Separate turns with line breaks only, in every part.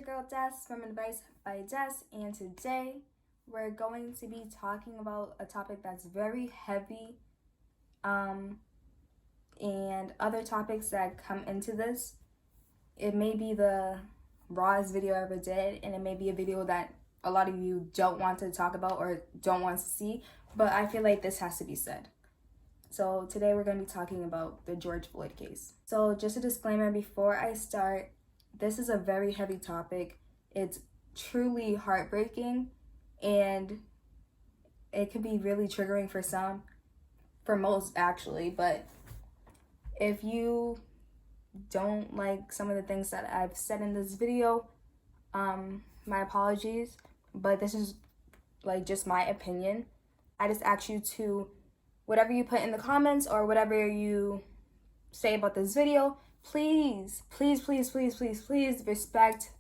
your girl Des from Advicebydes, and today we're going to be talking about a topic that's very heavy, and other topics that come into this. It may be the rawest video I ever did, and it may be a video that a lot of you don't want to talk about or don't want to see, but I feel like this has to be said. So today we're going to be talking about the George Floyd case. So just a disclaimer before I start, this is a very heavy topic. It's truly heartbreaking, and it could be really triggering for some, for most actually, but if you don't like some of the things that I've said in this video, my apologies, but this is like just my opinion. I just ask you to, whatever you put in the comments or whatever you say about this video, please respect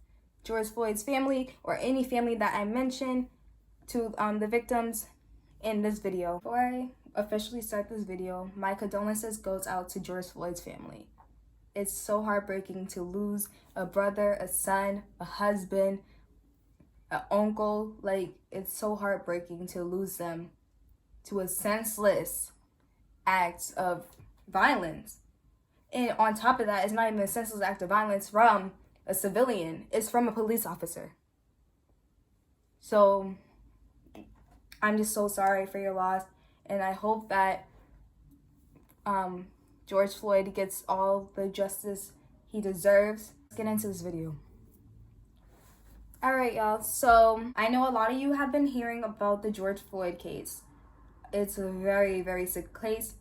George Floyd's family or any family that I mention to the victims in this video. Before I officially start this video, my condolences goes out to George Floyd's family. It's so heartbreaking to lose a brother, a son, a husband, an uncle. Like, it's so heartbreaking to lose them to a senseless act of violence. And on top of that, it's not even a senseless act of violence from a civilian. It's from a police officer. So I'm just so sorry for your loss, and I hope that George Floyd gets all the justice he deserves. Let's get into this video. Alright, y'all. So I know a lot of you have been hearing about the George Floyd case. It's a very, very sick case.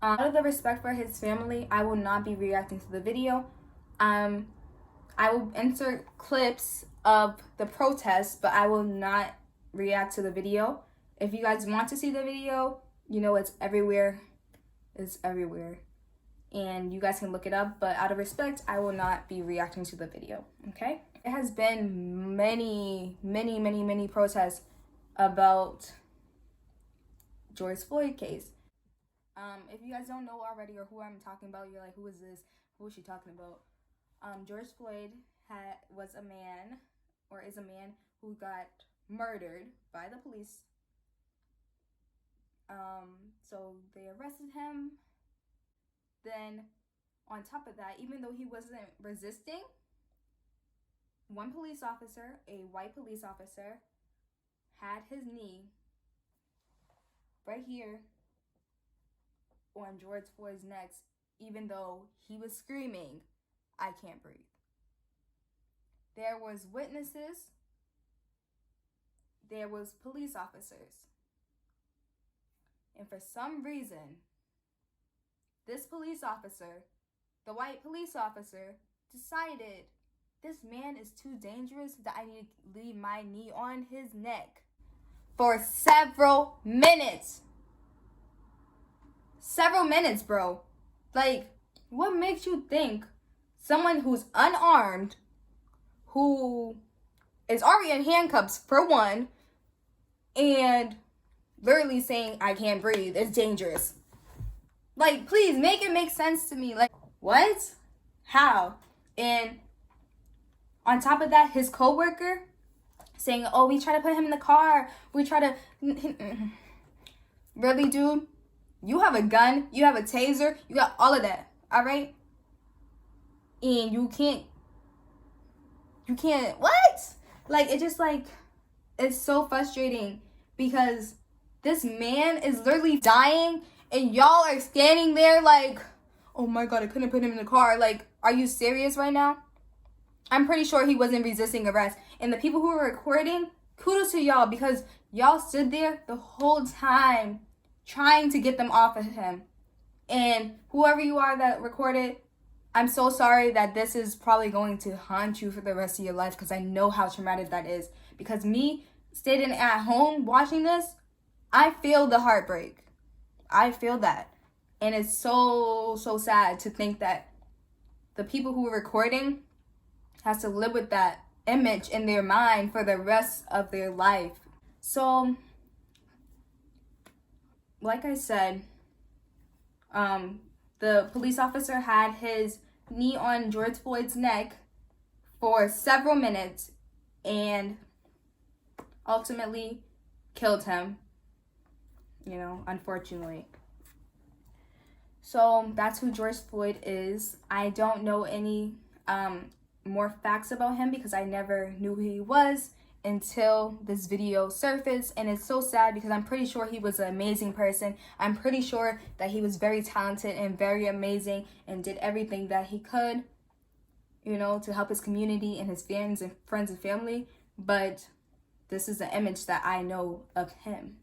Out of the respect for his family, I will not be reacting to the video. I will insert clips of the protests, but I will not react to the video. If you guys want to see the video, you know it's everywhere. It's everywhere. And you guys can look it up, but out of respect, I will not be reacting to the video, okay? There has been many protests about George Floyd case. If you guys don't know already or who I'm talking about, you're like, who is this? Who is she talking about? George Floyd was a man, or is a man, who got murdered by the police. So they arrested him. Then on top of that, even though he wasn't resisting, one police officer, a white police officer, had his knee right here on George Floyd's neck, even though he was screaming, "I can't breathe." There was witnesses. There was police officers. And for some reason, this police officer, the white police officer, decided this man is too dangerous that I need to leave my knee on his neck for several minutes. Several minutes, bro. Like, what makes you think someone who's unarmed, who is already in handcuffs for one, and literally saying, "I can't breathe," is dangerous? Like, please make it make sense to me. Like, what? How? And on top of that, his coworker saying, "Oh, we try to put him in the car. We try to..." Really, dude? You have a gun. You have a taser. You got all of that. All right? And you can't... What? Like, it just, like... It's so frustrating because this man is literally dying, and y'all are standing there like, "Oh my God, I couldn't put him in the car." Like, are you serious right now? I'm pretty sure he wasn't resisting arrest. And the people who were recording, kudos to y'all, because y'all stood there the whole time trying to get them off of him. And whoever you are that recorded, I'm so sorry that this is probably going to haunt you for the rest of your life, because I know how traumatic that is. Because me sitting at home watching this, I feel the heartbreak. I feel that. And it's so sad to think that the people who were recording has to live with that image in their mind for the rest of their life. So, like I said, the police officer had his knee on George Floyd's neck for several minutes and ultimately killed him, unfortunately. So that's who George Floyd is. I don't know any more facts about him because I never knew who he was until this video surfaced, and it's so sad because I'm pretty sure he was an amazing person. I'm pretty sure that he was very talented and very amazing and did everything that he could, to help his community and his friends and family. But this is the image that I know of him,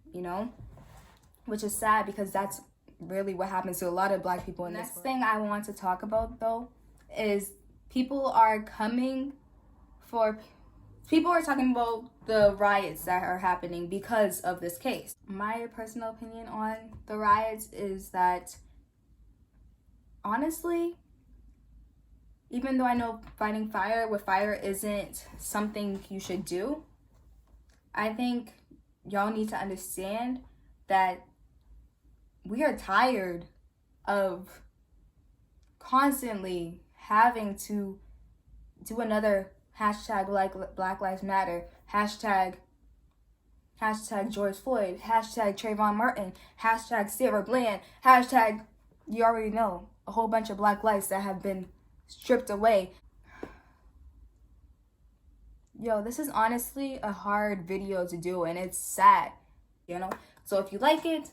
which is sad because that's really what happens to a lot of Black people in this world. Next thing I want to talk about, though, is people are talking about the riots that are happening because of this case. My personal opinion on the riots is that, honestly, even though I know fighting fire with fire isn't something you should do, I think y'all need to understand that we are tired of constantly having to do another hashtag like Black Lives Matter, hashtag George Floyd, hashtag Trayvon Martin, hashtag Sarah Bland, hashtag, you already know, a whole bunch of Black lives that have been stripped away. Yo, this is honestly a hard video to do, and it's sad, So if you like it,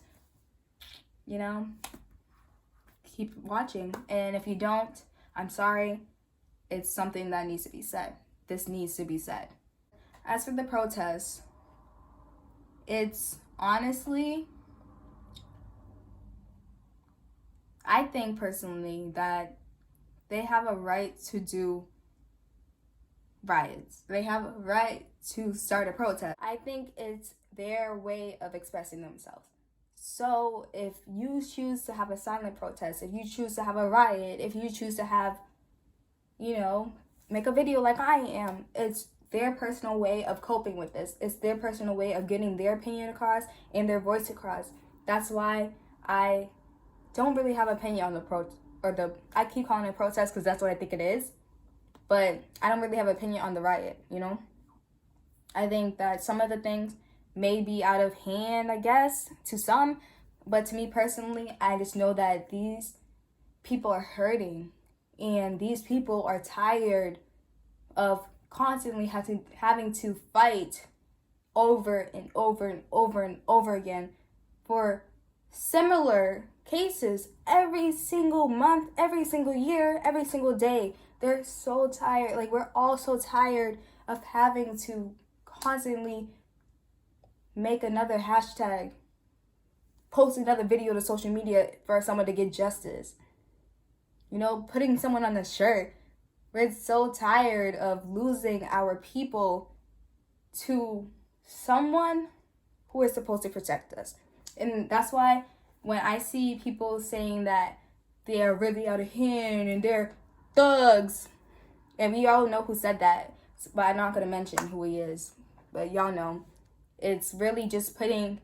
keep watching. And if you don't, I'm sorry. It's something that needs to be said. This needs to be said. As for the protests, it's honestly, I think personally that they have a right to do riots. They have a right to start a protest. I think it's their way of expressing themselves. So if you choose to have a silent protest, if you choose to have a riot, if you choose to have, make a video like I am, it's their personal way of coping with this. It's their personal way of getting their opinion across and their voice across. That's why I don't really have an opinion on I keep calling it protest because that's what I think it is. But I don't really have an opinion on the riot, I think that some of the things may be out of hand, I guess, to some. But to me personally, I just know that these people are hurting. And these people are tired of constantly having to fight over and over and over and over again for similar cases every single month, every single year, every single day. They're so tired. Like, we're all so tired of having to constantly make another hashtag, post another video to social media for someone to get justice. Putting someone on a shirt. We're so tired of losing our people to someone who is supposed to protect us. And that's why when I see people saying that they are really out of hand and they're thugs, and we all know who said that, but I'm not going to mention who he is, but y'all know, it's really just putting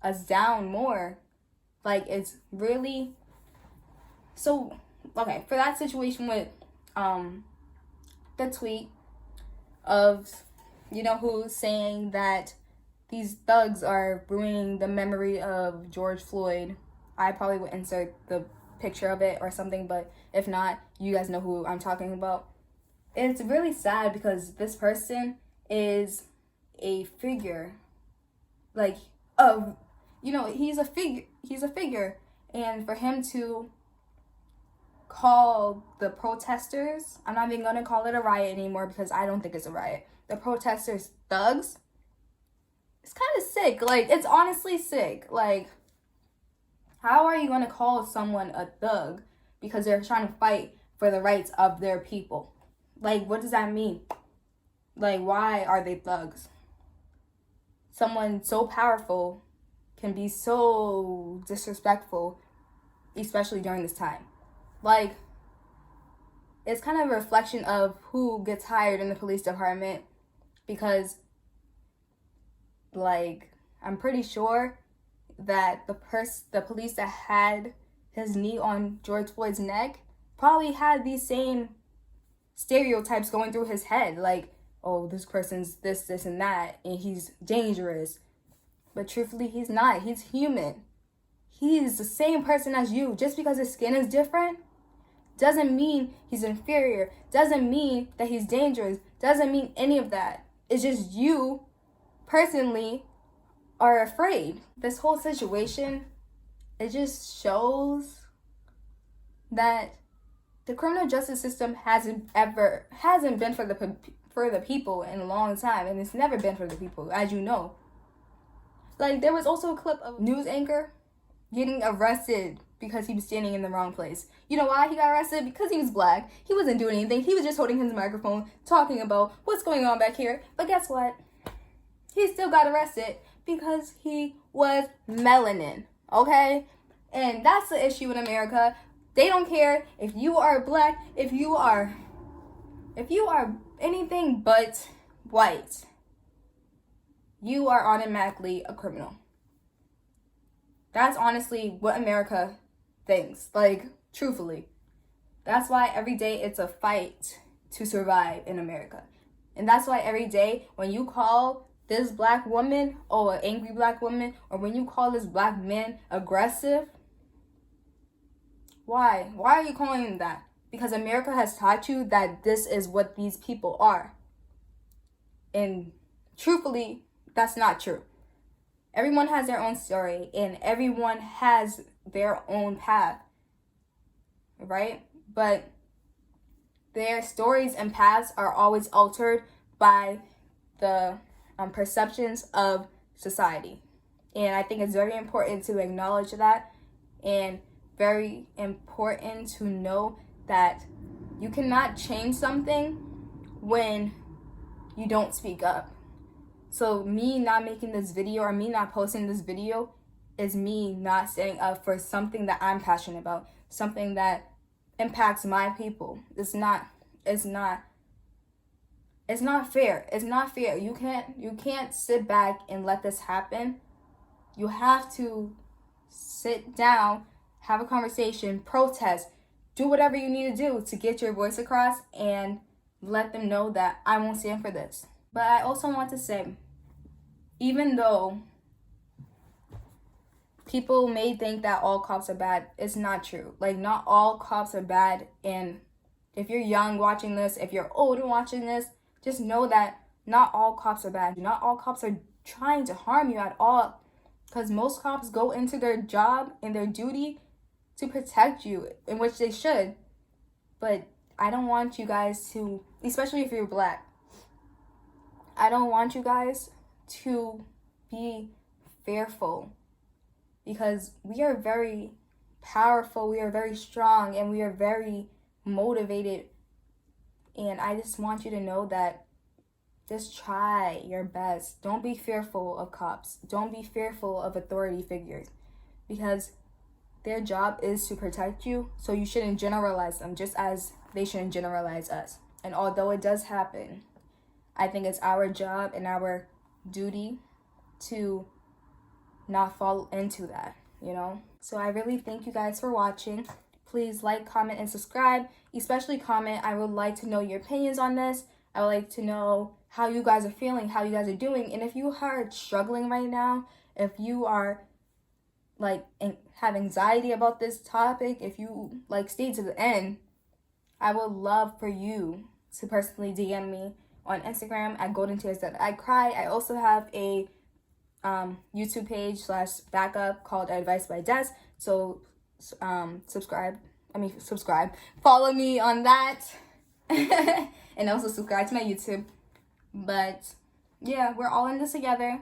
us down more. Like, it's really... So, okay, for that situation with the tweet of, who's saying that these thugs are ruining the memory of George Floyd, I probably would insert the picture of it or something, but if not, you guys know who I'm talking about. It's really sad because this person is a figure. Like, he's a figure. And for him to call the protesters, I'm not even going to call it a riot anymore because I don't think it's a riot, the protesters thugs, it's kind of sick. Like, it's honestly sick. Like, how are you going to call someone a thug because they're trying to fight for the rights of their people? Like, what does that mean? Like, why are they thugs? Someone so powerful can be so disrespectful, especially during this time. Like, it's kind of a reflection of who gets hired in the police department because, like, I'm pretty sure that the police that had his knee on George Floyd's neck probably had these same stereotypes going through his head, like, oh, this person's this, and that, and he's dangerous. But truthfully, he's not. He's human. He's the same person as you. Just because his skin is different doesn't mean he's inferior. Doesn't mean that he's dangerous. Doesn't mean any of that. It's just you, personally, are afraid. This whole situation, it just shows that the criminal justice system hasn't been for the people in a long time, and it's never been for the people, as you know. Like, there was also a clip of a news anchor getting arrested because he was standing in the wrong place. You know why he got arrested? Because he was black. He wasn't doing anything. He was just holding his microphone, talking about what's going on back here. But guess what? He still got arrested because he was melanin, okay? And that's the issue in America. They don't care if you are black, if you are anything but white. You are automatically a criminal. That's honestly what America thinks. Like, truthfully. That's why every day it's a fight to survive in America. And that's why every day when you call this black woman, or an angry black woman, or when you call this black man aggressive, why? Why are you calling him that? Because America has taught you that this is what these people are. And truthfully, that's not true. Everyone has their own story, and everyone has their own path, right? But their stories and paths are always altered by the perceptions of society. And I think it's very important to acknowledge that, and very important to know that you cannot change something when you don't speak up. So me not making this video, or me not posting this video, is me not standing up for something that I'm passionate about, something that impacts my people. It's not fair. It's not fair. You can't sit back and let this happen. You have to sit down, have a conversation, protest, do whatever you need to do to get your voice across, and let them know that I won't stand for this. But I also want to say, even though people may think that all cops are bad, it's not true. Like, not all cops are bad. And if you're young watching this, if you're older watching this, just know that not all cops are bad. Not all cops are trying to harm you at all. Because most cops go into their job and their duty to protect you, in which they should. But I don't want you guys to, especially if you're black, I don't want you guys to be fearful, because we are very powerful, we are very strong, and we are very motivated. And I just want you to know that just try your best. Don't be fearful of cops. Don't be fearful of authority figures, because their job is to protect you. So you shouldn't generalize them, just as they shouldn't generalize us. And although it does happen, I think it's our job and our duty to not fall into that, you know? So I really thank you guys for watching. Please like, comment, and subscribe. Especially comment. I would like to know your opinions on this. I would like to know how you guys are feeling, how you guys are doing. And if you are struggling right now, if you are have anxiety about this topic, if you stay to the end, I would love for you to personally DM me on Instagram at Goldentears.icry. I also have a YouTube page /backup called Advicebydes. So subscribe. Follow me on that. And also subscribe to my YouTube. But yeah, we're all in this together.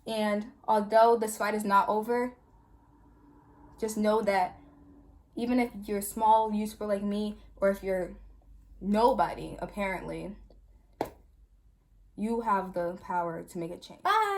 And although this fight is not over, just know that even if you're a small YouTuber like me, or if you're nobody, apparently, you have the power to make a change. Bye!